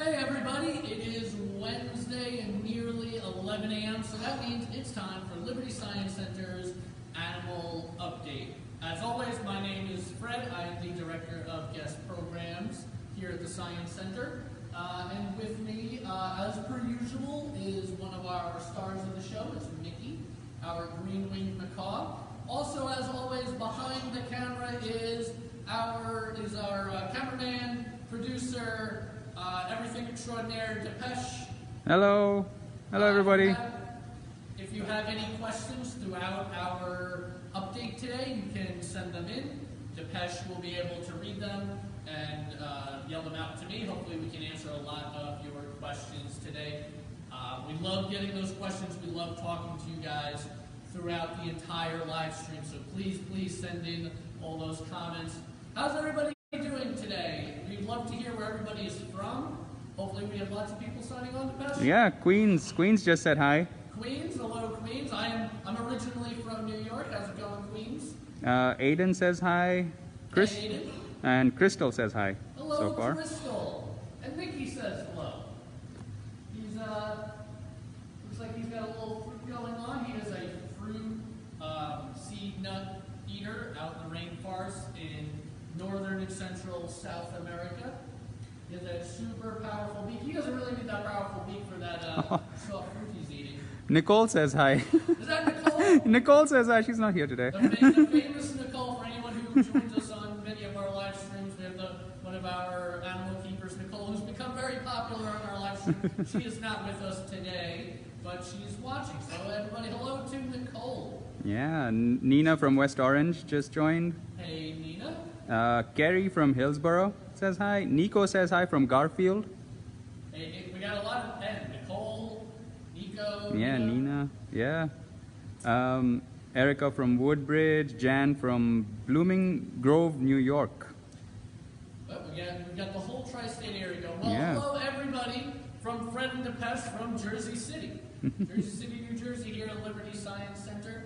Hey everybody, it is Wednesday and nearly 11 a.m., so that means it's time for Liberty Science Center's Animal Update. As always, my name is Fred. I am the Director of Guest Programs here at the Science Center. And with me, as per usual, is one of our stars of the show, it's Mickey, our green-winged macaw. Also, as always, behind the camera is our cameraman, producer, everything extraordinaire, Depeche. Hello. Hello, everybody. If you have any questions throughout our update today, you can send them in. Depeche will be able to read them and yell them out to me. Hopefully we can answer a lot of your questions today. We love getting those questions. We love talking to you guys throughout the entire live stream. So please send in all those comments. How's everybody doing today? We'd love to hear where everybody is from. Hopefully we have lots of people signing on to Depeche. Yeah, Queens just said hi. Queens, hello Queens. I'm originally from New York. How's it going, Queens? Aiden says hi. Chris Hey, Aiden. and Crystal says hi. Hello, so far. Crystal. And Mickey says hello. He's looks like he's got a little fruit going on. He is a fruit seed nut eater out in the rainforest in northern and central South America. He has a super powerful beak. He doesn't really need that powerful beak for that soft fruit he's eating. Nicole says hi. Is that Nicole? Nicole says hi. She's not here today. The famous Nicole, for anyone who joins us on many of our live streams, we have one of our animal keepers, Nicole, who's become very popular on our live stream. She is not with us today, but she's watching. So everybody, hello to Nicole. Yeah, Nina from West Orange just joined. Hey, Nina. Carrie from Hillsborough says hi. Nico says hi from Garfield. Hey, we got a lot of Nicole, Nico. Yeah, Nina. Yeah. Erica from Woodbridge. Jan from Blooming Grove, New York. But we got the whole tri-state area going. Well, Yeah. hello everybody from Fred and Depeche from Jersey City. Jersey City, New Jersey, here at Liberty Science Center.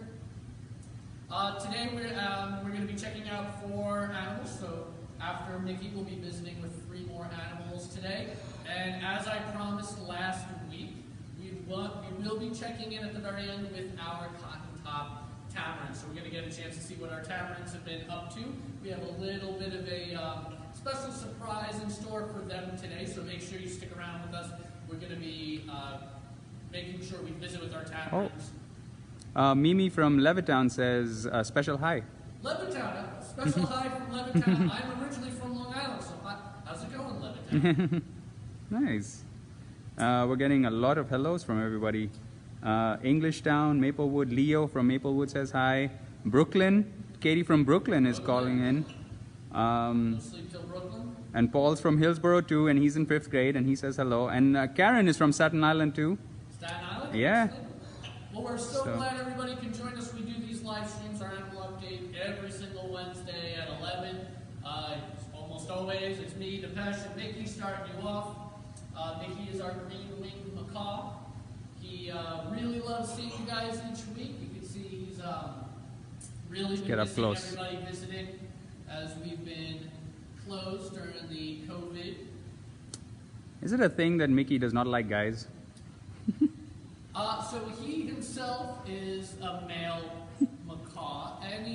Today we're going to be checking out 4 animals. So after Mickey, we'll be visiting with 3 more animals today. And as I promised last week, we will be checking in at the very end with our cotton-top tamarins. So we're going to get a chance to see what our tamarins have been up to. We have a little bit of a special surprise in store for them today, so make sure you stick around with us. We're going to be making sure we visit with our tamarins. Mimi from Levittown says special hi. Levittown, a special hi from Levittown. I'm originally from Long Island, so how's it going, Levittown? Nice. We're getting a lot of hellos from everybody. Englishtown, Maplewood, Leo from Maplewood says hi. Brooklyn, Katie from Brooklyn is calling in. Sleep till Brooklyn. And Paul's from Hillsborough too, and he's in 5th grade, and he says hello. And Karen is from Staten Island too. Staten Island? Yeah. Well, we're so glad everybody can join us. We do these live streams, our animal update, every single Wednesday at 11. Almost always, it's me, Depeche, and Mickey starting you off. Mickey is our green-winged macaw. He really loves seeing you guys each week. You can see he's really been missing everybody visiting as we've been closed during the COVID. Is it a thing that Mickey does not like guys? So he himself is a male macaw, and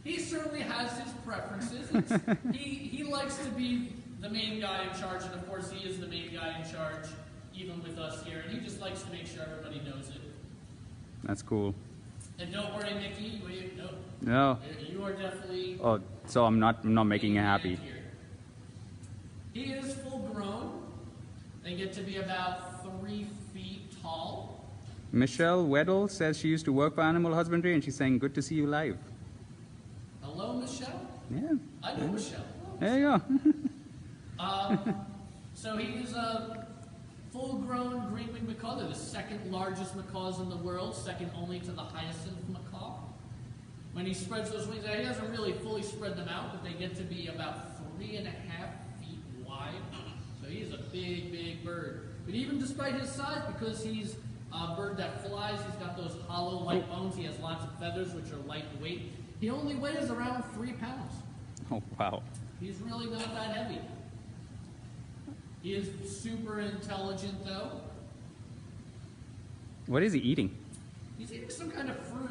he certainly has his preferences. He likes to be the main guy in charge, and of course he is the main guy in charge, even with us here, and he just likes to make sure everybody knows it. That's cool. And don't worry, Mickey, No. you are definitely... Oh, so I'm not making you happy. Here. He is full grown. They get to be about 3 feet tall. Michelle Weddle says she used to work for animal husbandry, and she's saying, good to see you live. Hello, Michelle? Yeah. I know Michelle. There you go. So he is a full-grown green-winged macaw. They're the 2nd largest macaws in the world, second only to the hyacinth macaw. When he spreads those wings out, he doesn't really fully spread them out, but they get to be about 3.5 feet wide. So he's a big bird. But even despite his size, because he's a bird that flies, he's got those hollow light bones, he has lots of feathers, which are lightweight. He only weighs around 3 pounds. Oh, wow. He's really not that heavy. He is super intelligent, though. What is he eating? He's eating some kind of fruit.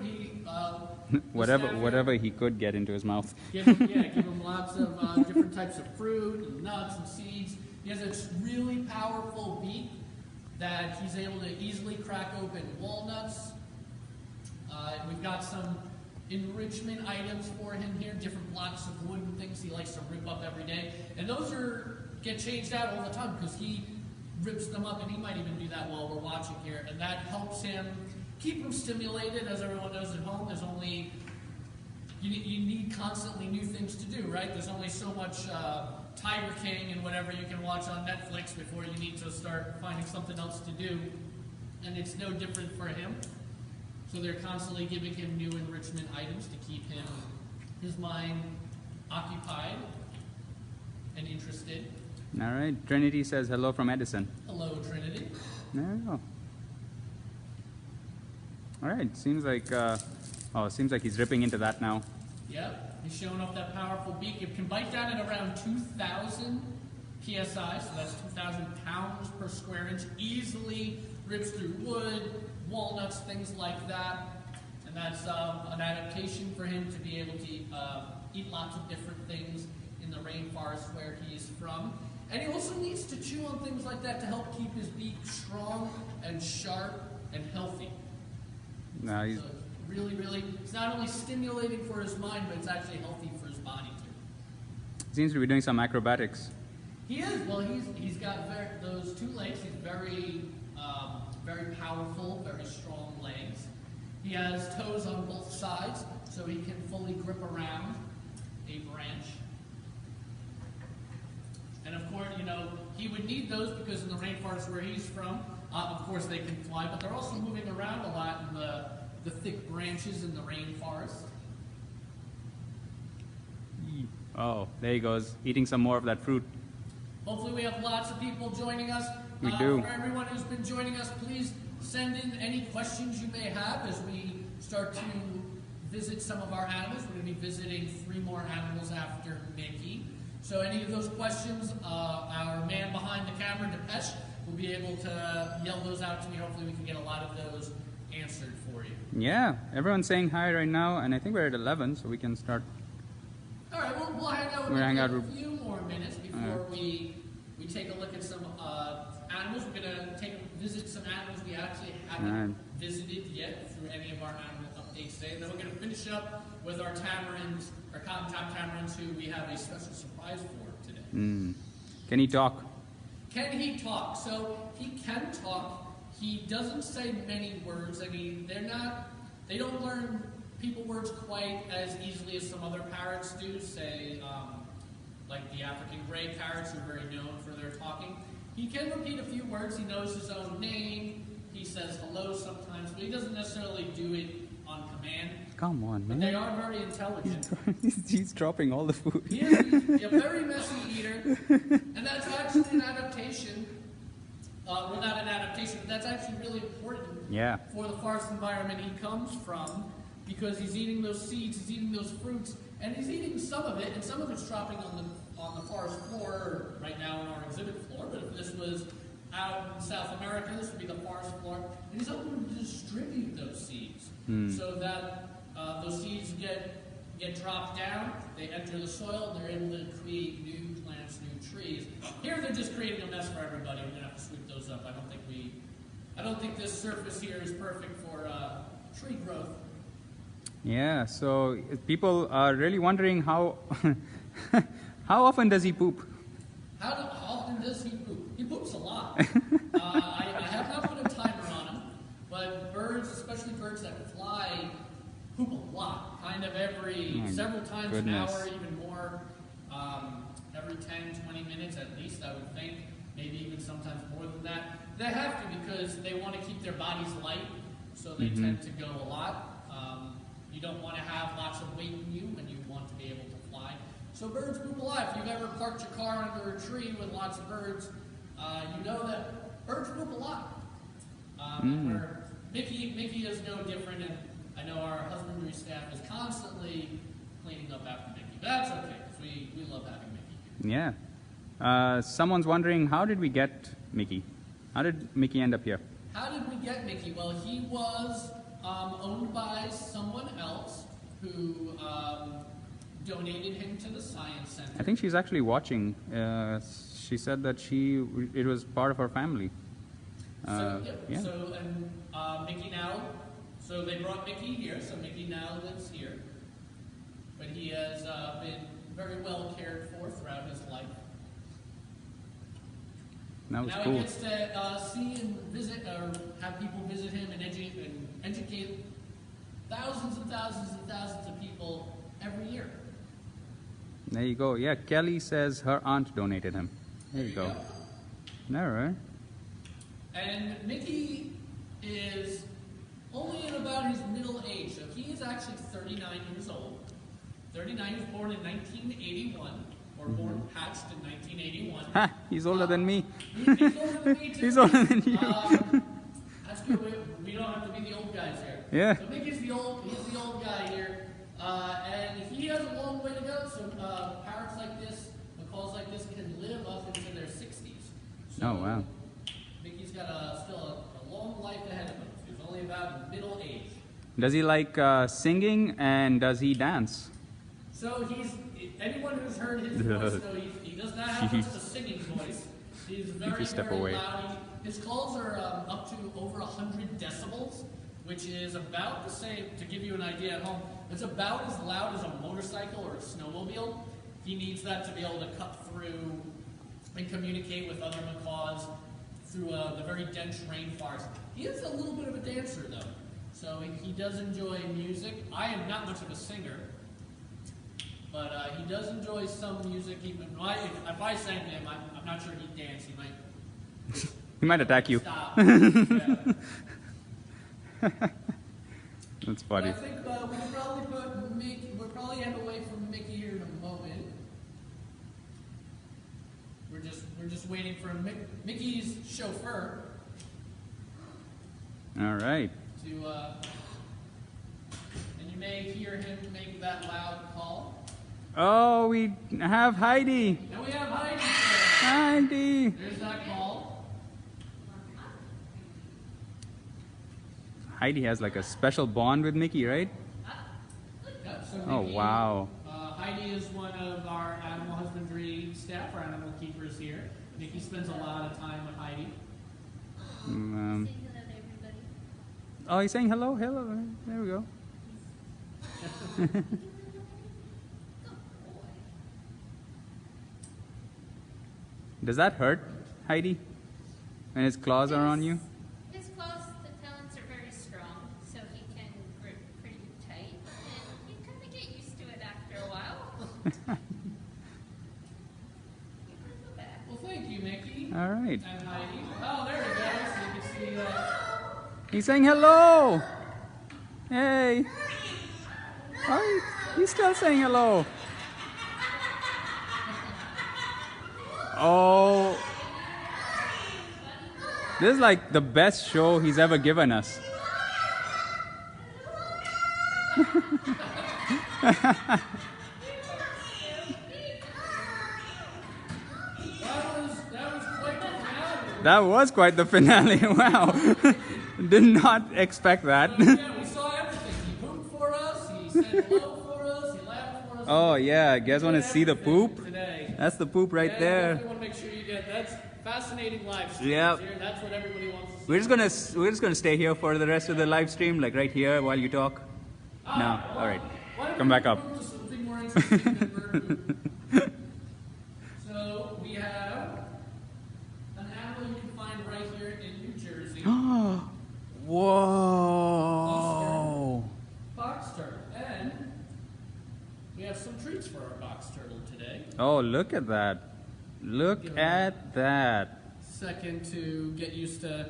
Whatever he could get into his mouth. Give him lots of different types of fruit and nuts and seeds. He has a really powerful beak that he's able to easily crack open walnuts. We've got some enrichment items for him here, different blocks of wood and things he likes to rip up every day. And those get changed out all the time because he rips them up, and he might even do that while we're watching here. And that helps him keep him stimulated. As everyone knows at home, there's only, you need constantly new things to do, right? There's only so much Tiger King and whatever you can watch on Netflix before you need to start finding something else to do. And it's no different for him. So they're constantly giving him new enrichment items to keep his mind occupied and interested. All right. Trinity says hello from Edison. Hello, Trinity. There we go. All right. Seems like he's ripping into that now. Yep. He's showing off that powerful beak. It can bite down at around 2,000 psi, so that's 2,000 pounds per square inch. Easily rips through wood, walnuts, things like that. And that's an adaptation for him to be able to eat lots of different things in the rainforest where he is from. And he also needs to chew on things like that to help keep his beak strong and sharp and healthy. No, he's... So really, it's not only stimulating for his mind, but it's actually healthy for his body too. Seems to be doing some acrobatics. He is. Well, he's got those two legs. He's very powerful, very strong legs. He has toes on both sides, so he can fully grip around a branch. And of course, he would need those because in the rainforest where he's from, of course they can fly, but they're also moving around a lot in the thick branches in the rainforest. Oh, there he goes, eating some more of that fruit. Hopefully we have lots of people joining us. We do. For everyone who's been joining us, please send in any questions you may have as we start to visit some of our animals. We're going to be visiting 3 more animals after Mickey. So any of those questions, our man behind the camera, Depeche, will be able to yell those out to me. Hopefully we can get a lot of those answered for you. Yeah, everyone's saying hi right now, and I think we're at 11, so we can start. All right, we'll hang out with a few more minutes before we take a look at some animals. We're going to visit some animals we actually haven't visited yet through any of our animal updates today. And then we're going to finish up with our tamarins, our cotton top tamarins, who we have a special surprise for today. Can he talk? Can he talk? So he can talk. He doesn't say many words. I mean, they don't learn people words quite as easily as some other parrots do, say, like the African gray parrots, who are very known for their talking. He can repeat a few words. He knows his own name. He says hello sometimes, but he doesn't necessarily do it on command. Come on, man. But they are very intelligent. He's dropping all the food. He is a very messy eater, and that's actually an adaptation. Well, not an adaptation, but that's actually really important for the forest environment he comes from, because he's eating those seeds, he's eating those fruits, and he's eating some of it, and some of it's dropping on the forest floor right now on our exhibit floor. But if this was out in South America, this would be the forest floor, and he's able to distribute those seeds so that those seeds get dropped down, they enter the soil, and they're able to create new plants, new trees. Here they're just creating a mess for everybody. We're gonna have to sweep those up. I don't think this surface here is perfect for tree growth. Yeah, so people are really wondering how often does he poop? How often does he poop? He poops a lot. I have not put a timer on him, but birds, especially birds that fly, poop a lot. Kind of several times an hour, even more. Every 10, 20 minutes at least, I would think. Maybe even sometimes more than that. They have to, because they want to keep their bodies light, so they tend to go a lot. You don't want to have lots of weight in you when you want to be able to fly. So birds poop a lot. If you've ever parked your car under a tree with lots of birds, you know that birds poop a lot. Where Mickey is no different, and I know our husbandry staff is constantly cleaning up after Mickey. But that's okay, because we love having Mickey here. Yeah. Someone's wondering, how did we get Mickey? How did Mickey end up here? How did we get Mickey? Well, he was owned by someone else who donated him to the Science Center. I think she's actually watching. She said that it was part of her family. Yeah. So, and Mickey now, so they brought Mickey here, so Mickey now lives here. But he has been very well cared for throughout his life. That was now cool. He gets to see and visit, or have people visit him and educate thousands and thousands and thousands of people every year. There you go. Yeah, Kelly says her aunt donated him. There you go. All right. And Mickey is only in about his middle age, so he is actually 39 years old. 39, he was born in 1981, or born hatched in 1981. Ha! He's older than me. He's older than me too. He's older than you. That's good. We don't have to be the old guys here. Yeah. So Mickey's he's the old guy here, and he has a long way to go. So parrots like this, macaws like this, can live up into their 60s. So Oh wow. Mickey's got still a long life ahead of him. He's only about middle age. Does he like singing, and does he dance? So anyone who's heard his voice, so he does not have much of a singing voice. He's very, very loud. His calls are up to over 100 decibels, which is about the same, to give you an idea at home, it's about as loud as a motorcycle or a snowmobile. He needs that to be able to cut through and communicate with other macaws through the very dense rainforest. He is a little bit of a dancer, though. So he does enjoy music. I am not much of a singer, but he does enjoy some music. If I sang to him, I'm not sure he'd dance. He might. He might attack you. Stop. Yeah. That's funny. But I think we could probably put Mickey. We'll probably head away from Mickey here in a moment. We're just waiting for Mickey's chauffeur. All right. And you may hear him make that loud call. Oh, we have Heidi. And we have Heidi. Heidi. There's that call. Heidi has like a special bond with Mickey, right? Yep, so Oh, Mickey, wow. Heidi is one of our animal husbandry staff, our animal keepers here. Mickey spends a lot of time with Heidi. Oh, he's saying hello, hello. There we go. Does that hurt, Heidi, when his claws are on you? His claws, the talons are very strong, so he can grip pretty tight, and you kind of get used to it after a while. Well, thank you, Mickey. All right. And Heidi. Oh, there we go. So you can see that. He's saying hello. Hey. Oh, he's still saying hello. Oh. This is like the best show he's ever given us. That was quite the finale. Wow. Did not expect that. Yeah, we saw everything. He pooped for us, he said hello for us, he laughed for us. Oh yeah, you guys want to see the poop? Today. That's the poop right Yeah, there. you want to make sure you get that's fascinating live streams Yep. here. That's what everybody wants to see. We're just gonna stay here for the rest of the live stream, like right here while you talk. No, all right. Why don't Come we back up. move to something more interesting than bird poop? So we have an animal you can find right here in New Jersey. Whoa! Box turtle. And we have some treats for our box turtle today. Oh, look at that! Look at that! Second to get used to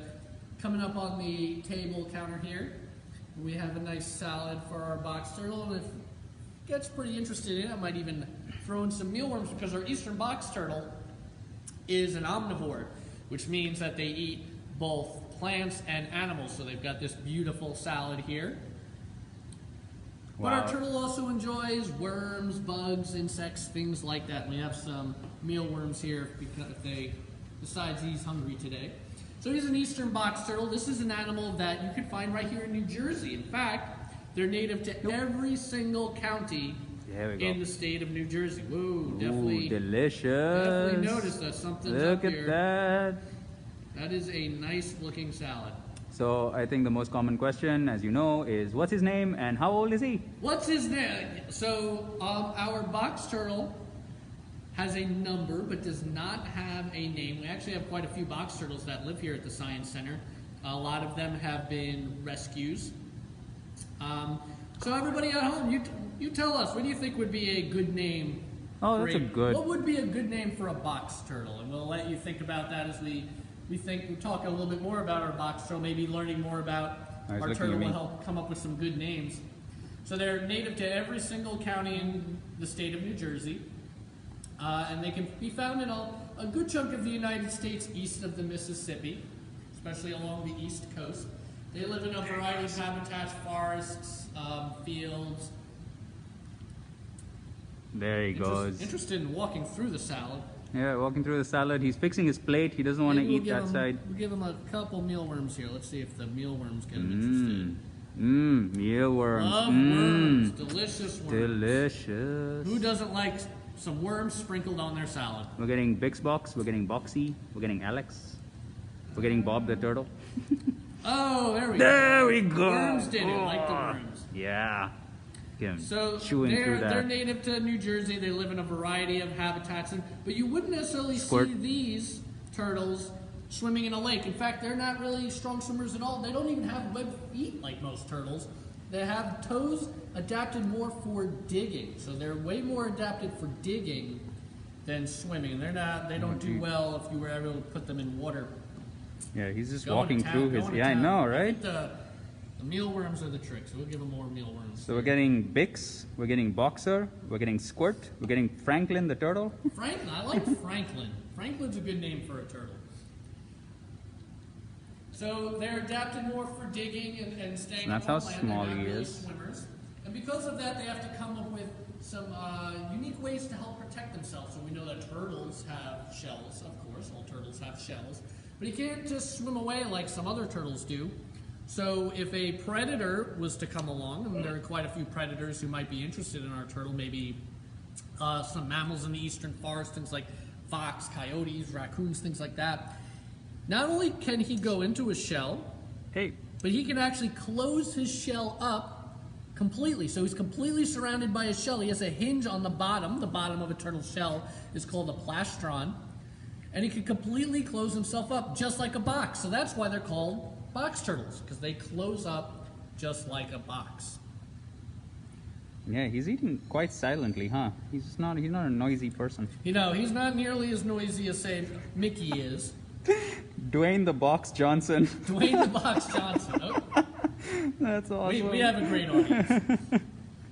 coming up on the table counter here. We have a nice salad for our box turtle, and if it gets pretty interested in it, I might even throw in some mealworms because our eastern box turtle is an omnivore, which means that they eat both plants and animals. So they've got this beautiful salad here. But our Wow. turtle also enjoys worms, bugs, insects, things like that. We have some mealworms here because if they decides he's hungry today. So he's an eastern box turtle. This is an animal that you can find right here in New Jersey. In fact, they're native to every single county There we go. in the state of New Jersey. Whoa, Ooh, definitely delicious. noticed that something's Look up at here. that. That is a nice looking salad. So I think the most common question, as you know, is what's his name and how old is he? What's his name? So our box turtle has a number but does not have a name. We actually have quite a few box turtles that live here at the Science Center. A lot of them have been rescues. So everybody at home, you tell us, what do you think would be a good name? Oh, that's a good. What would be a good name for a box turtle? And we'll let you think about that as we talk a little bit more about our box turtle, maybe learning more about I was our looking turtle at will me. help come up with some good names. So they're native to every single county in the state of New Jersey. And they can be found in a good chunk of the United States east of the Mississippi, especially along the east coast. They live in a variety of habitats, forests, fields. There he goes. Interested in walking through the salad. Yeah, walking through the salad. He's fixing his plate. He doesn't want to Maybe eat that side. We'll give him a couple mealworms here. Let's see if the mealworms get him interested. Mealworms. Love worms. Delicious worms. Delicious. Who doesn't like some worms sprinkled on their salad? We're getting Bix Box. We're getting Boxy. We're getting Alex. We're getting Bob the Turtle. Oh, there we go. There we go. Worms did it, like the worms. Yeah. Get him So chewing through they're that. native to New Jersey. They live in a variety of habitats, but you wouldn't necessarily Squirt. see these turtles swimming in a lake. In fact, they're not really strong swimmers at all. They don't even have webbed feet like most turtles. They have toes adapted more for digging, so they're way more adapted for digging than swimming. They don't do well if you were ever to put them in water. Yeah, he's just Going walking to town, through his. going to Yeah, I town. know, I right? think the mealworms are the trick, so we'll give them more mealworms. So we're getting Bix, we're getting Boxer, we're getting Squirt, we're getting Franklin the Turtle. Franklin, I like Franklin. Franklin's a good name for a turtle. So they're adapted more for digging and staying That's on how land. small They're not he really is. swimmers. And because of that, they have to come up with some unique ways to help protect themselves. So we know that turtles have shells, of course. All turtles have shells. But you can't just swim away like some other turtles do. So if a predator was to come along, and there are quite a few predators who might be interested in our turtle, maybe some mammals in the eastern forest, things like fox, coyotes, raccoons, things like that. Not only can he go into his shell, Hey, but he can actually close his shell up completely. So he's completely surrounded by his shell. He has a hinge on the bottom. The bottom of a turtle's shell is called a plastron. And he can completely close himself up just like a box. So that's why they're called box turtles, because they close up just like a box. yeah, he's eating quite silently, huh? He's not a noisy person. You know, he's not nearly as noisy as, say, Mickey is. Dwayne the Box Johnson. Dwayne the Box Johnson. Oh, That's awesome. we have a great audience.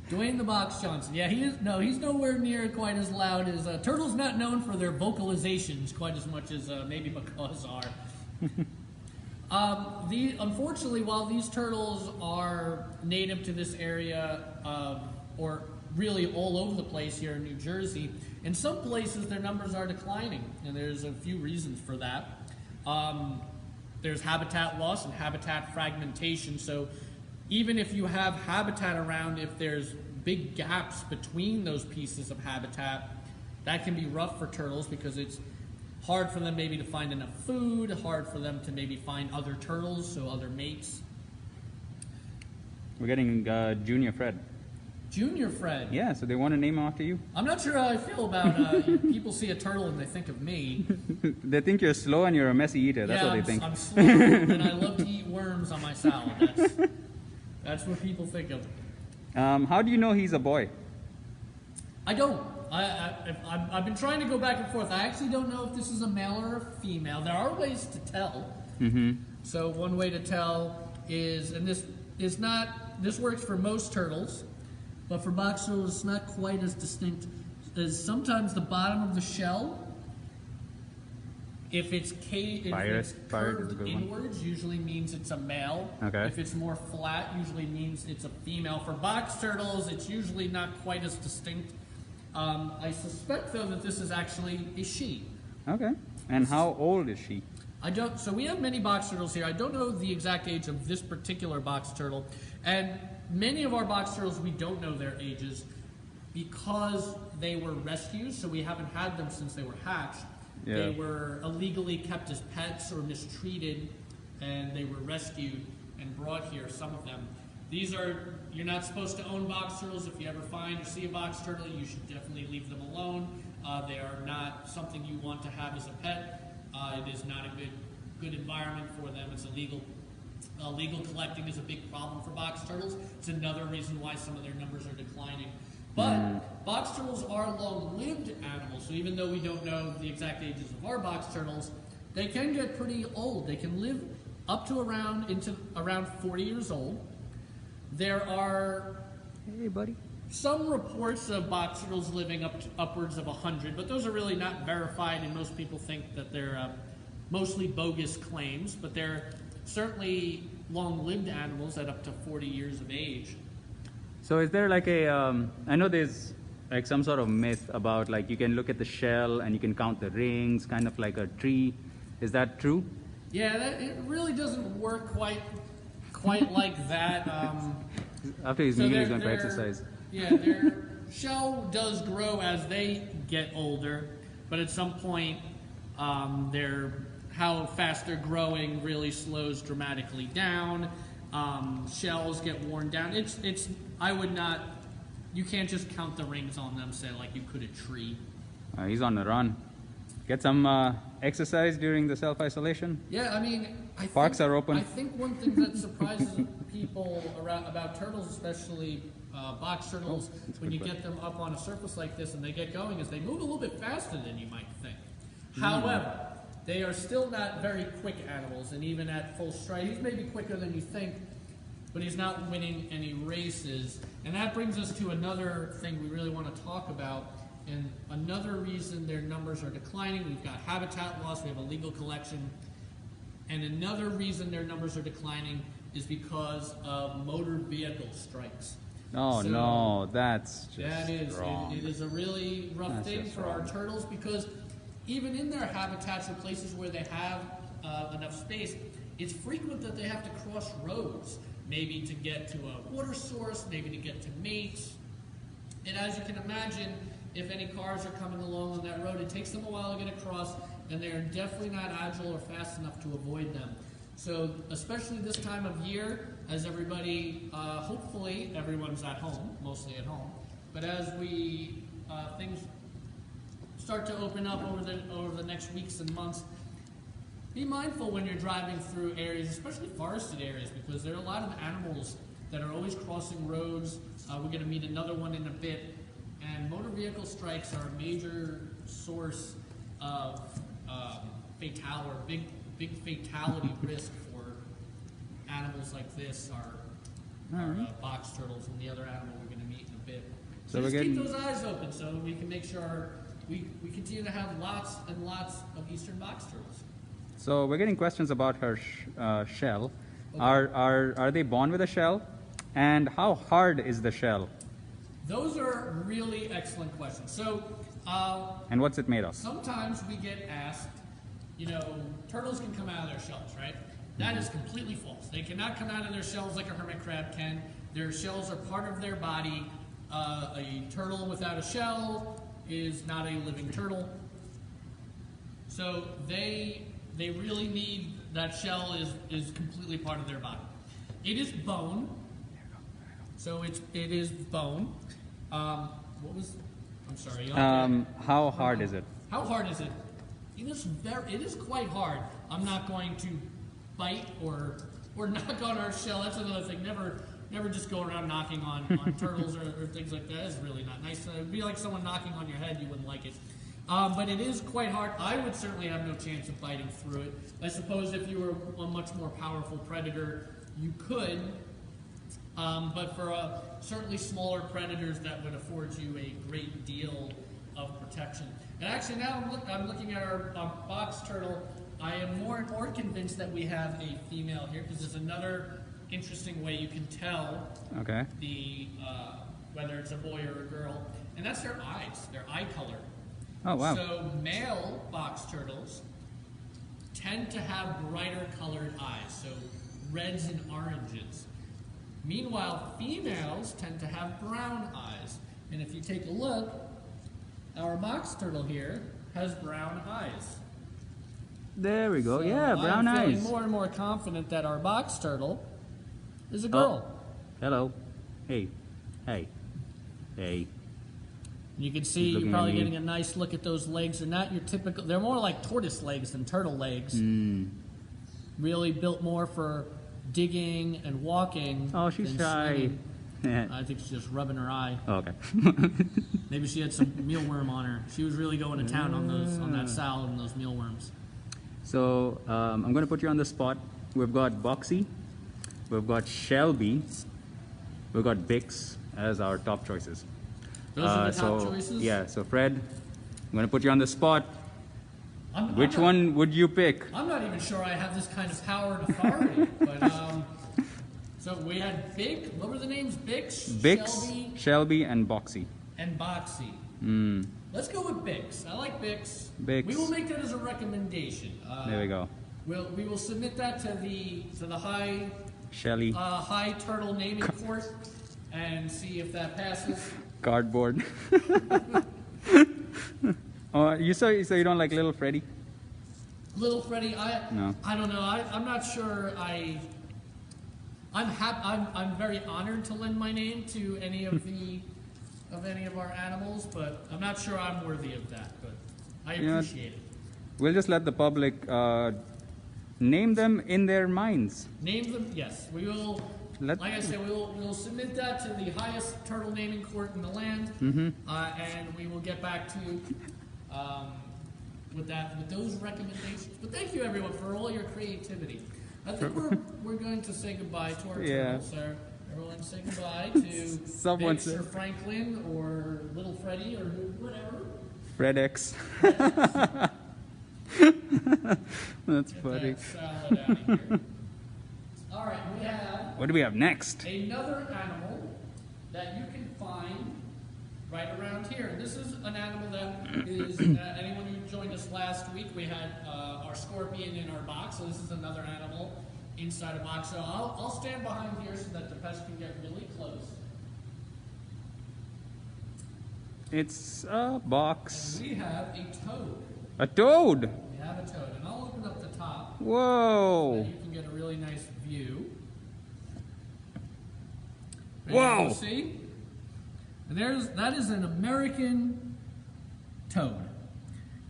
Dwayne the Box Johnson. Yeah, he's nowhere near quite as loud as turtles. Not known for their vocalizations quite as much as maybe macaws are. Unfortunately, while these turtles are native to this area, or really all over the place here in New Jersey, in some places their numbers are declining, and there's a few reasons for that. There's habitat loss and habitat fragmentation, so even if you have habitat around, if there's big gaps between those pieces of habitat, that can be rough for turtles because it's hard for them maybe to find enough food, hard for them to maybe find other turtles, so other mates. We're getting Junior Fred. Junior Fred. Yeah, so they want to name him after you. I'm not sure how I feel about people see a turtle and they think of me. They think you're slow and you're a messy eater. That's what they think. I'm slow and I love to eat worms on my salad. That's what people think of. How do you know he's a boy? I don't. I've been trying to go back and forth. I actually don't know if this is a male or a female. There are ways to tell. So one way to tell is, and this works for most turtles, but for box turtles it's not quite as distinct, as sometimes the bottom of the shell If it's Pirate is a curved good one. inwards, usually means it's a male. Okay. If it's more flat, usually means it's a female. For box turtles, it's usually not quite as distinct. I suspect, though, that this is actually a she. Okay. And how old is she? So we have many box turtles here. I don't know the exact age of this particular box turtle. And many of our box turtles, we don't know their ages because they were rescues, so we haven't had them since they were hatched. Yeah. They were illegally kept as pets or mistreated, and they were rescued and brought here, some of them. You're not supposed to own box turtles. If you ever find or see a box turtle, you should definitely leave them alone. They are not something you want to have as a pet. It is not a good environment for them. It's illegal. Legal collecting is a big problem for box turtles. It's another reason why some of their numbers are declining. But box turtles are long-lived animals, so even though we don't know the exact ages of our box turtles, they can get pretty old. They can live up to around 40 years old. There are some reports of box turtles living upwards of 100, but those are really not verified, and most people think that they're mostly bogus claims, but they're certainly long-lived animals at up to 40 years of age. So is there like I know there's like some sort of myth about like you can look at the shell and you can count the rings, kind of like a tree. Is that true? Yeah, it really doesn't work quite like that. After his meeting, he's going for exercise. Yeah, their shell does grow as they get older, but at some point, how fast they're growing really slows dramatically down. Shells get worn down. You can't just count the rings on them, say like you could a tree. He's on the run. Get some exercise during the self-isolation. Yeah, I mean, Parks are open. I think one thing that surprises people about turtles, especially box turtles, when you get them up on a surface like this and they get going, is they move a little bit faster than you might think. However, they are still not very quick animals, and even at full stride, he's maybe quicker than you think, but he's not winning any races. And that brings us to another thing we really want to talk about, and another reason their numbers are declining. We've got habitat loss, we have illegal collection, and another reason their numbers are declining is because of motor vehicle strikes. No, that's just wrong. It is a really rough thing for our turtles, because even in their habitats or places where they have enough space, it's frequent that they have to cross roads, maybe to get to a water source, maybe to get to mates. And as you can imagine, if any cars are coming along on that road, it takes them a while to get across, and they're definitely not agile or fast enough to avoid them. So especially this time of year, as everybody, hopefully everyone's at home, mostly at home, but as things start to open up over the next weeks and months, be mindful when you're driving through areas, especially forested areas, because there are a lot of animals that are always crossing roads. We're going to meet another one in a bit, and motor vehicle strikes are a major source of big fatality risk for animals like this, our box turtles and the other animal we're going to meet in a bit. So just keep those eyes open so we can make sure we continue to have lots and lots of eastern box turtles. So we're getting questions about her shell. Okay. Are they born with a shell? And how hard is the shell? Those are really excellent questions. So, and what's it made of? Sometimes we get asked, turtles can come out of their shells, right? That is completely false. They cannot come out of their shells like a hermit crab can. Their shells are part of their body. A turtle without a shell is not a living turtle. So they really need, that shell is completely part of their body. It is bone. So it is bone. I'm sorry. How hard is it? How hard is it? It is quite hard. I'm not going to bite or knock on our shell. That's another thing. Never just go around knocking on turtles or things like that. It's really not nice. It'd be like someone knocking on your head. You wouldn't like it. But it is quite hard. I would certainly have no chance of biting through it. I suppose if you were a much more powerful predator, you could. But for certainly smaller predators, that would afford you a great deal of protection. And actually now I'm looking at our box turtle. I am more and more convinced that we have a female here because there's another interesting way you can tell the whether it's a boy or a girl, and that's their eyes, their eye color. Oh, wow. So male box turtles tend to have brighter colored eyes, so reds and oranges. Meanwhile, females tend to have brown eyes. And if you take a look, our box turtle here has brown eyes. There we go. So yeah, brown I'm feeling eyes. more and more confident that our box turtle is a girl. Oh. Hello. Hey. Hey. Hey. You can see He's you're looking probably at me. getting a nice look at those legs. They're not your typical, they're more like tortoise legs than turtle legs. Really built more for digging and walking. Oh, she's than shy. swimming. Yeah. I think she's just rubbing her eye. Oh, okay. Maybe she had some mealworm on her. She was really going to town on that salad and those mealworms. So I'm going to put you on the spot. We've got Boxy, we've got Shelby, we've got Bix as our top choices. Those are the top choices? Yeah, so Fred, I'm going to put you on the spot. I'm Which not- one would you pick? I'm not even sure I have this kind of power and authority. But so we had Big. What were the names? Bix, Bix, Shelby, and Boxy. and Boxy. Let's go with Bix. I like Bix. Bix. We will make that as a recommendation. There we go. We will submit that to the high Shelly, turtle naming court and see if that passes. cardboard. Oh, so you don't like Little Freddy? Little Freddy, No. I don't know. I'm not sure. I'm very honored to lend my name to any of our animals, but I'm not sure I'm worthy of that. But I appreciate it. We'll just let the public name them in their minds. Name them, yes. We will. Like I said, we'll submit that to the highest turtle naming court in the land, and we will get back to you with those recommendations. But thank you, everyone, for all your creativity. I think we're going to say goodbye to our turtles, sir. Everyone say goodbye to Someone Bix or Franklin or Little Freddy or whatever. FredX. That's Get funny. that salad out of here. All right, we have What do we have next? another animal that you can find right around here. And this is an animal that is, anyone who joined us last week, we had our scorpion in our box. So this is another animal inside a box. So I'll stand behind here so that the pest can get really close. It's a box. And we have a toad. A toad. We have a toad. And I'll open up the top so Whoa. that you can get a really nice view. Whoa. See? And that is an American toad.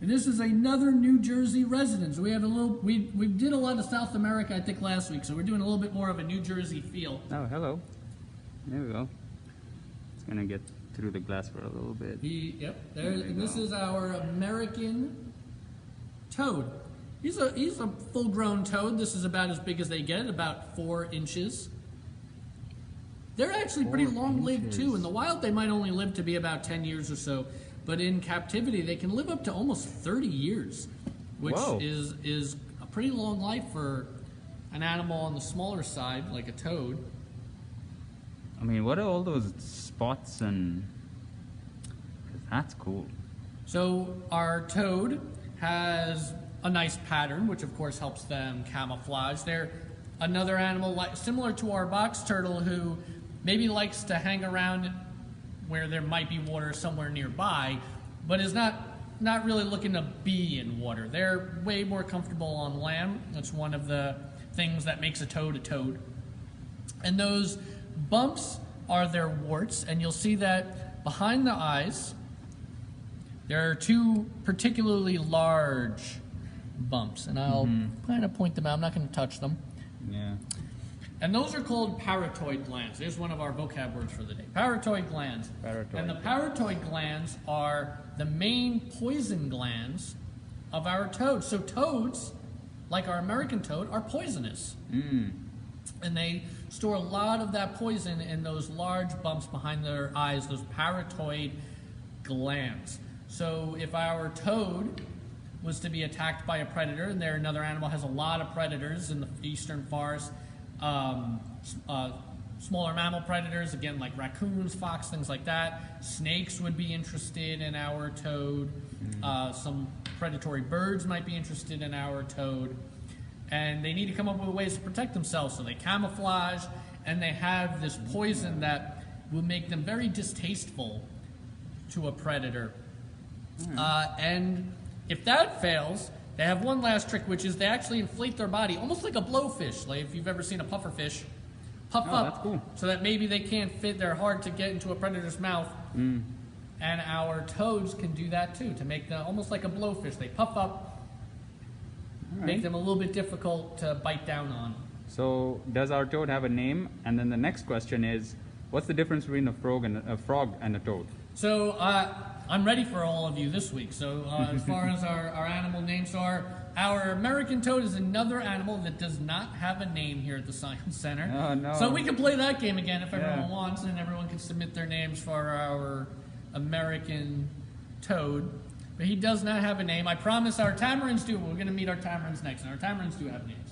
And this is another New Jersey resident. So we have we did a lot of South America, I think, last week. So we're doing a little bit more of a New Jersey feel. Oh, hello. There we go. It's gonna get through the glass for a little bit. And this is our American toad. He's a full-grown toad. This is about as big as they get, about 4 inches. They're actually pretty long-lived too. In the wild, they might only live to be about 10 years or so, but in captivity, they can live up to almost 30 years, which is a pretty long life for an animal on the smaller side, like a toad. I mean, what are all those spots and... That's cool. So our toad has a nice pattern, which of course helps them camouflage. They're another animal similar to our box turtle who maybe likes to hang around where there might be water somewhere nearby, but is not really looking to be in water. They're way more comfortable on land. That's one of the things that makes a toad a toad. And those bumps are their warts, and you'll see that behind the eyes, there are 2 particularly large bumps, and I'll kind of point them out. I'm not going to touch them. Yeah. And those are called parotoid glands. There's one of our vocab words for the day. Parotoid glands. And the parotoid glands are the main poison glands of our toads. So toads, like our American toad, are poisonous. And they store a lot of that poison in those large bumps behind their eyes, those parotoid glands. So if our toad was to be attacked by a predator, and there another animal has a lot of predators in the eastern forest, smaller mammal predators, again, like raccoons, fox, things like that. Snakes would be interested in our toad. Some predatory birds might be interested in our toad. And they need to come up with ways to protect themselves. So they camouflage, and they have this poison that will make them very distasteful to a predator. And if that fails, they have one last trick, which is they actually inflate their body, almost like a blowfish. Like if you've ever seen a pufferfish, puff up, that's cool. so that maybe they can't fit. They're hard to get into a predator's mouth. And our toads can do that too, to make them almost like a blowfish. They puff up, make them a little bit difficult to bite down on. So does our toad have a name? And then the next question is, what's the difference between a frog and a toad? So I'm ready for all of you this week. So as far as our animal names are, our American toad is another animal that does not have a name here at the Science Center. Oh, no. So we can play that game again if everyone wants, and everyone can submit their names for our American toad. But he does not have a name. I promise our tamarins do. We're going to meet our tamarins next, and our tamarins do have names.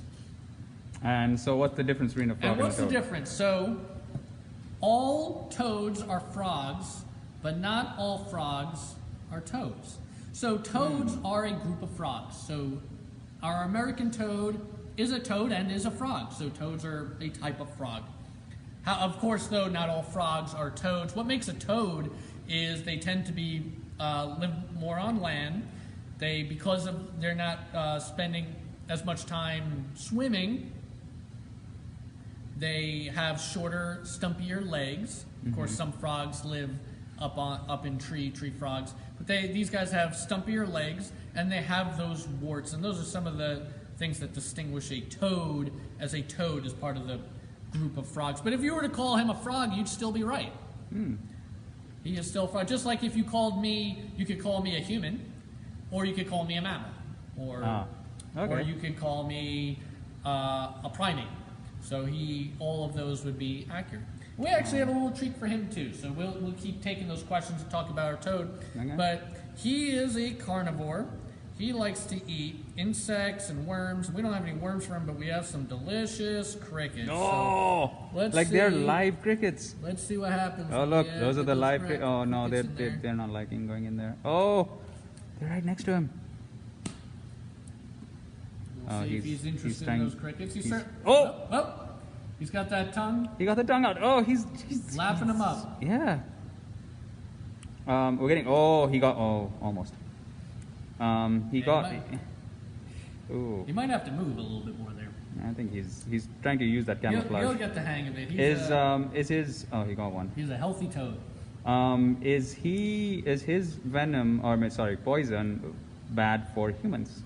And so what's the difference between a frog and a toad? And what's the difference? So all toads are frogs, but not all frogs are toads. So toads are a group of frogs. So our American toad is a toad and is a frog. So toads are a type of frog. Of course, though, not all frogs are toads. What makes a toad is they tend to be live more on land. Because they're not spending as much time swimming, they have shorter, stumpier legs. Of course, some frogs live up in tree frogs, but these guys have stumpier legs, and they have those warts, and those are some of the things that distinguish a toad as part of the group of frogs. But if you were to call him a frog, you'd still be right. He is still a frog. Just like if you called me, you could call me a human, or you could call me a mammal, or you could call me a primate. So all of those would be accurate. We actually have a little treat for him too. So we'll keep taking those questions and talk about our toad. Okay. But he is a carnivore. He likes to eat insects and worms. We don't have any worms for him, but we have some delicious crickets. Oh, so like they're live crickets. Let's see what happens. Oh, look, those are the live crickets. Oh, no, they're not liking going in there. Oh, they're right next to him. We'll see if he's interested in those crickets. He's got that tongue. He got the tongue out. Oh, he's laughing him up. Yeah. We're getting. Oh, he got. Oh, almost. Ooh. He might have to move a little bit more there. I think he's trying to use that camouflage. He'll get the hang of it. Oh, he got one. He's a healthy toad. Is his venom poison bad for humans?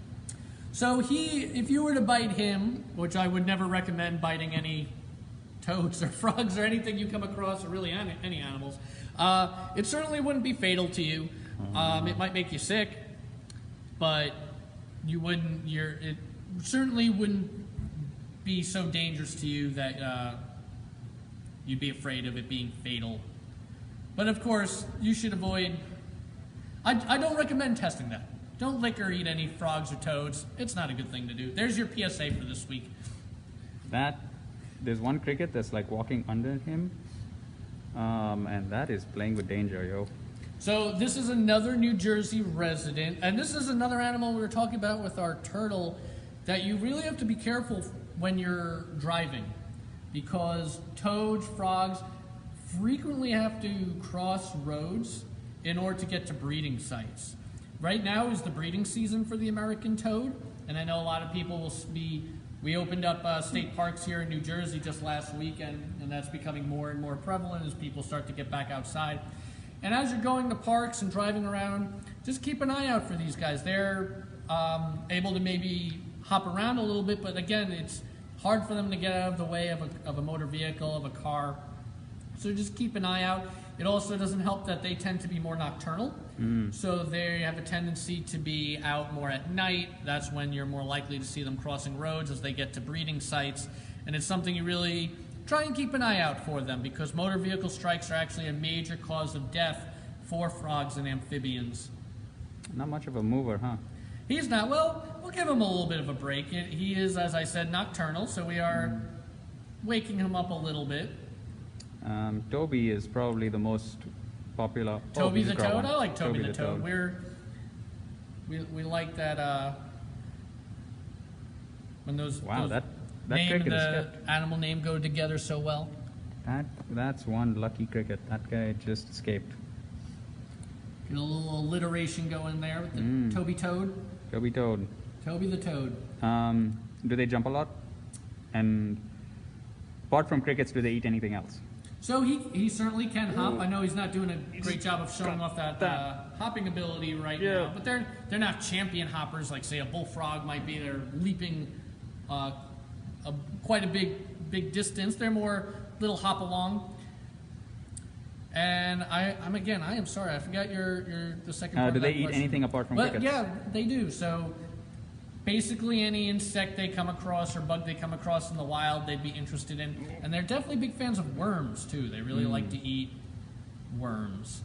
So if you were to bite him, which I would never recommend biting any toads or frogs or anything you come across, or really any animals, it certainly wouldn't be fatal to you. It might make you sick, but it certainly wouldn't be so dangerous to you that you'd be afraid of it being fatal. But of course, you should avoid. I don't recommend testing that. Don't lick or eat any frogs or toads. It's not a good thing to do. There's your PSA for this week. There's one cricket that's like walking under him, and that is playing with danger, yo. So this is another New Jersey resident, and this is another animal we were talking about with our turtle that you really have to be careful when you're driving, because toads, frogs frequently have to cross roads in order to get to breeding sites. Right now is the breeding season for the American toad, and I know a lot of people we opened up state parks here in New Jersey just last weekend, and that's becoming more and more prevalent as people start to get back outside. And as you're going to parks and driving around, just keep an eye out for these guys. They're able to maybe hop around a little bit, but again, it's hard for them to get out of the way of a motor vehicle, of a car. So just keep an eye out. It also doesn't help that they tend to be more nocturnal. So they have a tendency to be out more at night. That's when you're more likely to see them crossing roads as they get to breeding sites. And it's something you really try and keep an eye out for them, because motor vehicle strikes are actually a major cause of death for frogs and amphibians. Not much of a mover, huh? He's not. Well, we'll give him a little bit of a break. He is, as I said, nocturnal, so we are waking him up a little bit. Toby is probably the most popular. Toby he's the a growl Toad? one. I like Toby the Toad. We like that, when those, Wow, that name cricket and is the skipped. animal name go together so well. That's one lucky cricket. That guy just escaped. Get a little alliteration going there with the Toby Toad. Toby Toad. Toby the Toad. Do they jump a lot? And apart from crickets, do they eat anything else? So he certainly can hop. I know he's not doing a great job of showing off that hopping ability right now, but they're not champion hoppers like, say, a bullfrog might be. They're leaping quite a big distance. They're more little hop along. And I am sorry, I forgot the second part Do of they that eat question. anything apart from Well, crickets? yeah, they do. So basically any insect they come across or bug they come across in the wild, they'd be interested in. And they're definitely big fans of worms, too. They really like to eat worms.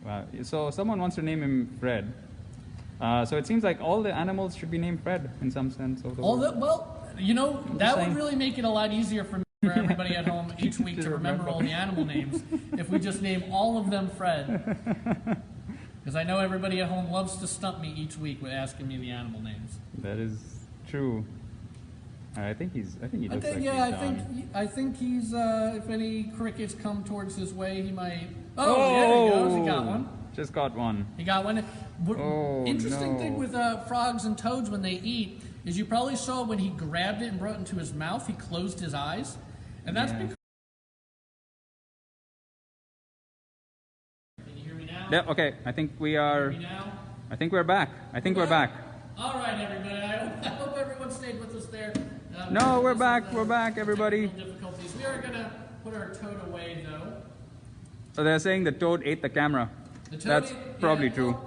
Wow. So someone wants to name him Fred. So it seems like all the animals should be named Fred in some sense of the word. Well, you know, that saying. would really make it a lot easier for everybody at home each week to remember all the animal names if we just name all of them Fred. Because I know everybody at home loves to stump me each week with asking me the animal names. That is true. I think he looks like he's I think he's. If any crickets come towards his way, he might. Oh, there he goes. He got one. Just got one. He got one. Interesting thing no. with frogs and toads when they eat is you probably saw when he grabbed it and brought it into his mouth, he closed his eyes, and that's because. Can you hear me now? Yeah. Okay. I think we are. Hear me now? I think we're back. We're back. All right, everybody. I hope everyone stayed with us there. No, we're back. We're back, everybody. Difficulties. We are gonna put our toad away, though. So they're saying the toad ate the camera. The toad That's probably true. All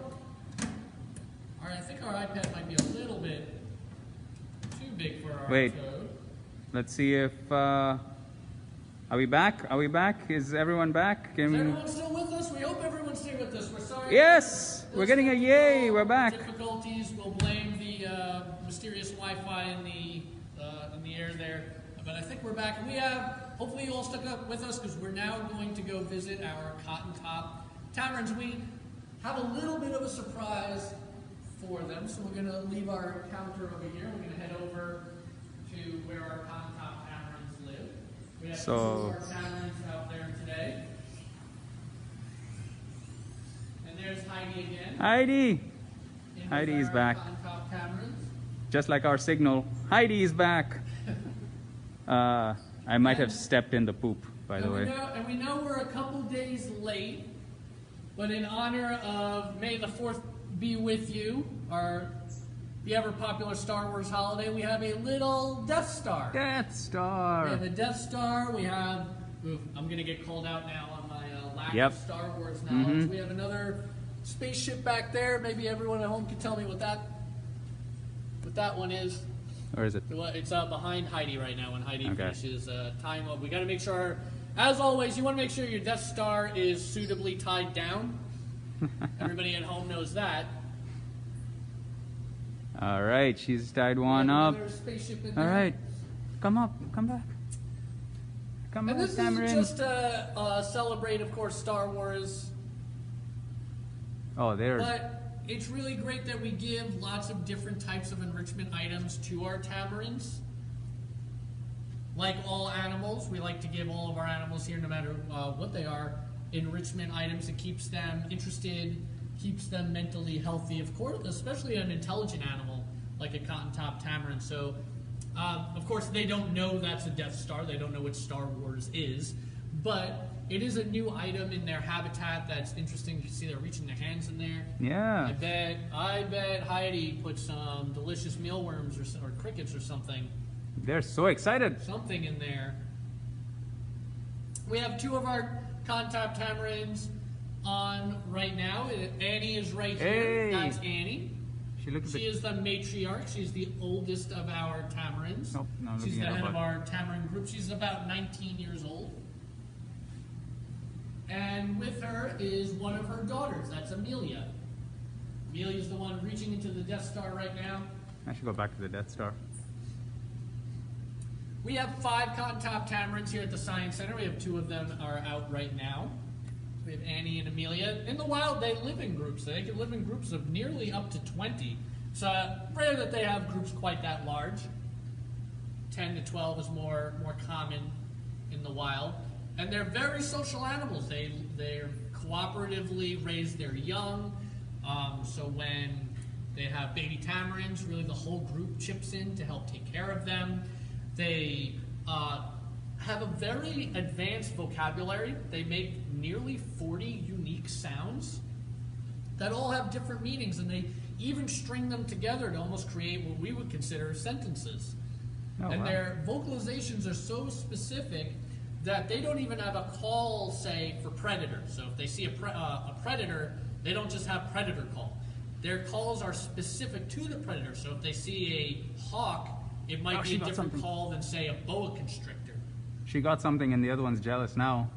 right, I think our iPad might be a little bit too big for our Wait. toad. Let's see if. Are we back? Are we back? Is everyone back? Is everyone still with us? We hope everyone stayed with us. We're sorry. Yes, we're getting a yay. We're back. Difficulties. We'll blame the mysterious Wi-Fi in the air there. But I think we're back. And we have. Hopefully you all stuck up with us because we're now going to go visit our cotton top tamarins. We have a little bit of a surprise for them, so we're going to leave our counter over here. We're going to head over to where our cotton top tamarins live. We have two of our tamarins out there today. And there's Heidi again. Heidi. Heidi is back. Cotton top tamarins. Just like our signal. Heidi is back. I might have stepped in the poop, by the way. And we know we're a couple days late, but in honor of May the 4th be with you, the ever-popular Star Wars holiday, we have a little Death Star. Death Star. We have a Death Star. We have, I'm going to get called out now on my lack of Star Wars knowledge. We have another spaceship back there. Maybe everyone at home can tell me what that one is. Or is it? It's behind Heidi right now when Heidi finishes tying up. We got to make sure, as always, you want to make sure your Death Star is suitably tied down. Everybody at home knows that. All right, she's tied one up. All right, come up, come back. Come on, and this Tamarin. is just to celebrate, of course, Star Wars. Oh, there's. But it's really great that we give lots of different types of enrichment items to our tamarins. Like all animals, we like to give all of our animals here, no matter what they are, enrichment items. It keeps them interested, keeps them mentally healthy, of course, especially an intelligent animal like a cotton top tamarin. So, of course, they don't know that's a Death Star. They don't know what Star Wars is. But it is a new item in their habitat that's interesting. You can see they're reaching their hands in there. Yeah. I bet Heidi put some delicious mealworms or crickets or something. They're so excited. Something in there. We have two of our cotton top tamarins on right now. Annie is right here. Hey. That's Annie. She is the matriarch. She's the oldest of our tamarins. Nope, no, She's looking the at head her of butt. our tamarin group. She's about 19 years old. And with her is one of her daughters. That's Amelia. Amelia's the one reaching into the Death Star right now. I should go back to the Death Star. We have 5 cotton-top tamarins here at the Science Center. We have 2 of them are out right now. We have Annie and Amelia. In the wild, they live in groups. They can live in groups of nearly up to 20. It's rare that they have groups quite that large. 10 to 12 is more common in the wild. And they're very social animals. They cooperatively raise their young. So when they have baby tamarins, really the whole group chips in to help take care of them. They have a very advanced vocabulary. They make nearly 40 unique sounds that all have different meanings, and they even string them together to almost create what we would consider sentences. And their vocalizations are so specific that they don't even have a call, say, for predator. So if they see a predator, they don't just have predator call. Their calls are specific to the predator. So if they see a hawk, it might be a different call than, say, a boa constrictor. She got something and the other one's jealous now.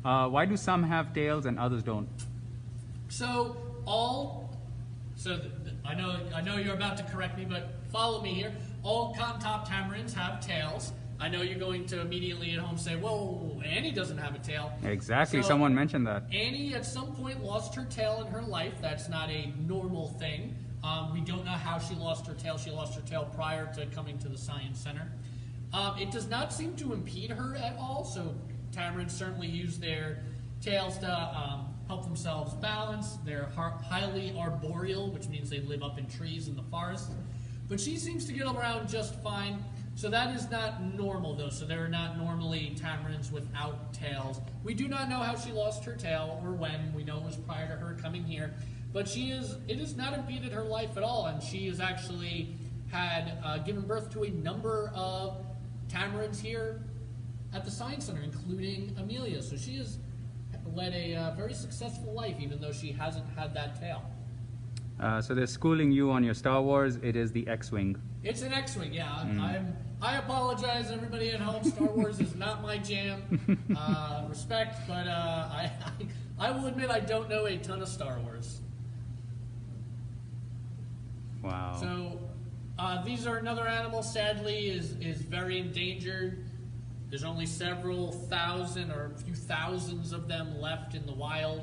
Why do some have tails and others don't? So I know you're about to correct me, but follow me here. All cotton-top tamarins have tails. I know you're going to immediately at home say, whoa, Annie doesn't have a tail. Exactly, So, someone mentioned that. Annie at some point lost her tail in her life. That's not a normal thing. We don't know how she lost her tail. She lost her tail prior to coming to the Science Center. It does not seem to impede her at all, so tamarins certainly use their tails to help themselves balance. They're highly arboreal, which means they live up in trees in the forest. But she seems to get around just fine. So that is not normal, though. So there are not normally tamarins without tails. We do not know how she lost her tail or when. We know it was prior to her coming here. But it has not impeded her life at all. And she has actually had given birth to a number of tamarins here at the Science Center, including Amelia. So she has led a very successful life, even though she hasn't had that tail. So they're schooling you on your Star Wars. It is the X-Wing. It's an X-Wing, yeah. I apologize, everybody at home. Star Wars is not my jam. Respect, but I will admit I don't know a ton of Star Wars. Wow. So these are another animal, sadly, is very endangered. There's only several thousand or a few thousands of them left in the wild.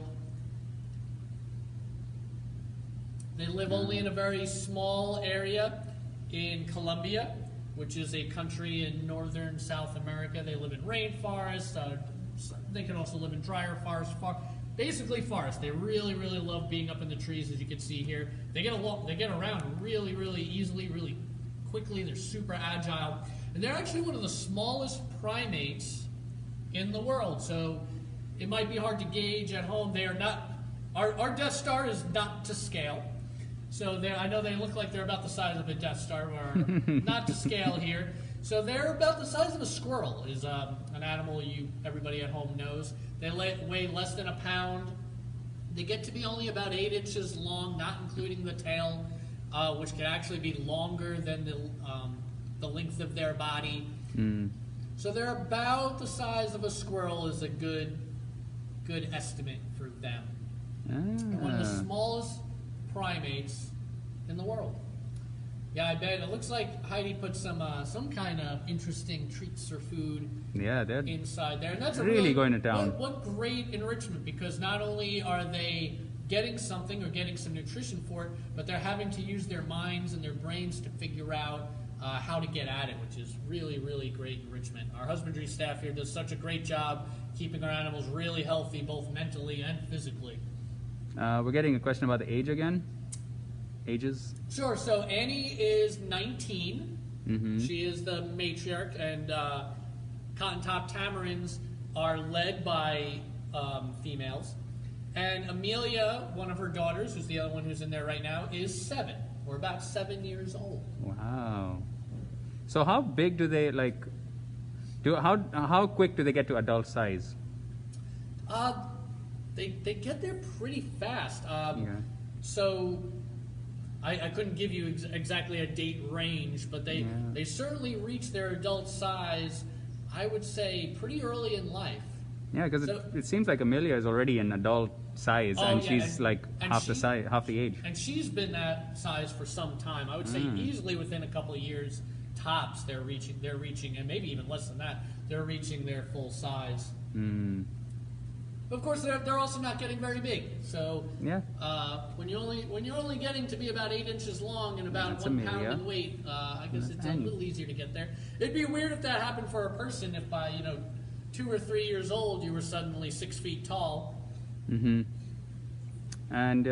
They live only in a very small area in Colombia, which is a country in northern South America. They live in rainforests. They can also live in drier forests. Basically forest. They really, really love being up in the trees, as you can see here. They get around really, really easily, really quickly. They're super agile. And they're actually one of the smallest primates in the world. So it might be hard to gauge at home. They are not, our Death Star is not to scale. So I know they look like they're about the size of a Death Star, or not to scale here. So they're about the size of a squirrel, is an animal everybody at home knows. They weigh less than a pound. They get to be only about 8 inches long, not including the tail, which can actually be longer than the length of their body. So they're about the size of a squirrel is a good estimate for them. One of the smallest primates in the world. Yeah, I bet it looks like Heidi put some kind of interesting treats or food inside there. And that's really going to town. What great enrichment, because not only are they getting something or getting some nutrition for it, but they're having to use their minds and their brains to figure out how to get at it, which is really, really great enrichment. Our husbandry staff here does such a great job keeping our animals really healthy, both mentally and physically. We're getting a question about the age again. Ages? Sure. So Annie is 19. She is the matriarch, and cotton-top tamarins are led by females. And Amelia, one of her daughters, who's the other one who's in there right now, is 7, or about 7 years old. Wow. So how big do they how quick do they get to adult size? They get there pretty fast. So I couldn't give you exactly a date range, but they certainly reach their adult size, I would say, pretty early in life. Yeah, because So- it seems like Amelia is already an adult size, Oh, and yeah, she's like and half the she- size, half the age. And she's been that size for some time. I would say easily within a couple of years, tops, they're reaching, and maybe even less than that, they're reaching their full size. Mm. Of course, they're also not getting very big. So Yeah. when you're only getting to be about 8 inches long and about That's 1 pound Amelia. in weight, I guess That's it's a tiny. little easier to get there. It'd be weird if that happened for a person. If by 2 or 3 years old you were suddenly 6 feet tall. Mm-hmm. And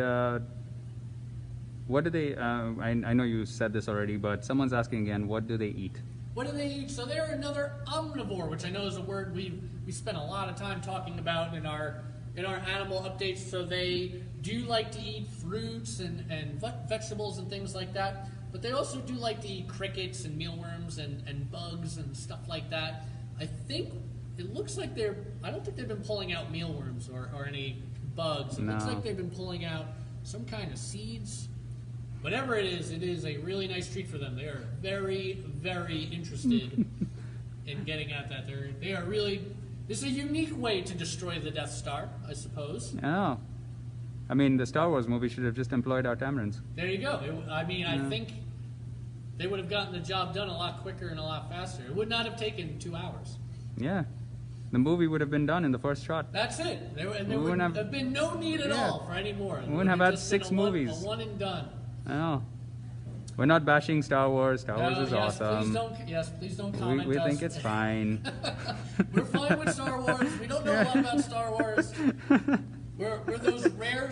what do they? I know you said this already, but someone's asking again. What do they eat? What do they eat? So they're another omnivore, which I know is a word we spent a lot of time talking about in our animal updates. So they do like to eat fruits and vegetables and things like that. But they also do like to eat crickets and mealworms and bugs and stuff like that. I think it looks like I don't think they've been pulling out mealworms or any bugs. It looks No. like they've been pulling out some kind of seeds. Whatever it is a really nice treat for them. They are very, very interested in getting at that. They are really. It's a unique way to destroy the Death Star, I suppose. Oh, I mean, the Star Wars movie should have just employed our tamarins. There you go. I think they would have gotten the job done a lot quicker and a lot faster. It would not have taken 2 hours. Yeah, the movie would have been done in the first shot. That's it. There We would wouldn't have been no need at Yeah. all for any more. We wouldn't have had just been 6 a movies. A one and done. Oh, we're not bashing Star Wars. Star Wars No, is yes, awesome. Please don't comment. We us. think it's fine. We're fine with Star Wars. We don't know a lot about Star Wars. We're those rare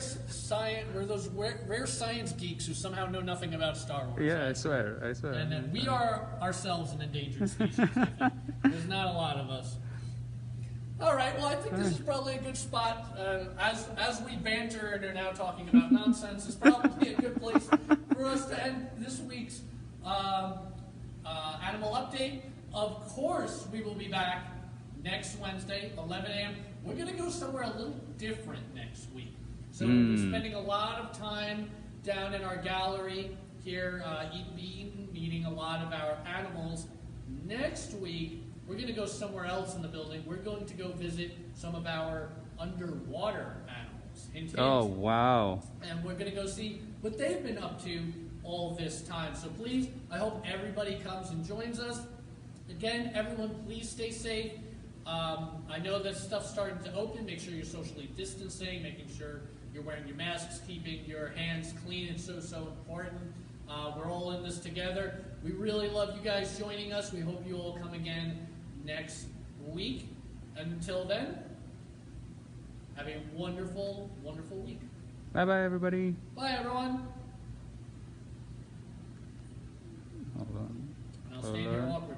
science geeks who somehow know nothing about Star Wars. Yeah, I swear. And then we are ourselves an endangered species. I think. There's not a lot of us. All right. Well, I think this is probably a good spot. As we banter and are now talking about nonsense, it's probably a good place for us to end this week's animal update. Of course, we will be back next Wednesday, 11 a.m. We're going to go somewhere a little different next week. So we're spending a lot of time down in our gallery here, meeting a lot of our animals. Next week, we're going to go somewhere else in the building. We're going to go visit some of our underwater animals. Hint, hint. Oh, wow. And we're going to go see what they've been up to all this time. So please, I hope everybody comes and joins us. Again, everyone, please stay safe. I know that stuff's starting to open. Make sure you're socially distancing, making sure you're wearing your masks, keeping your hands clean. It's so important. We're all in this together. We really love you guys joining us. We hope you all come again next week. Until then, have a wonderful, wonderful week. Bye-bye, everybody. Bye, everyone. Hold on. I'll stand here awkwardly.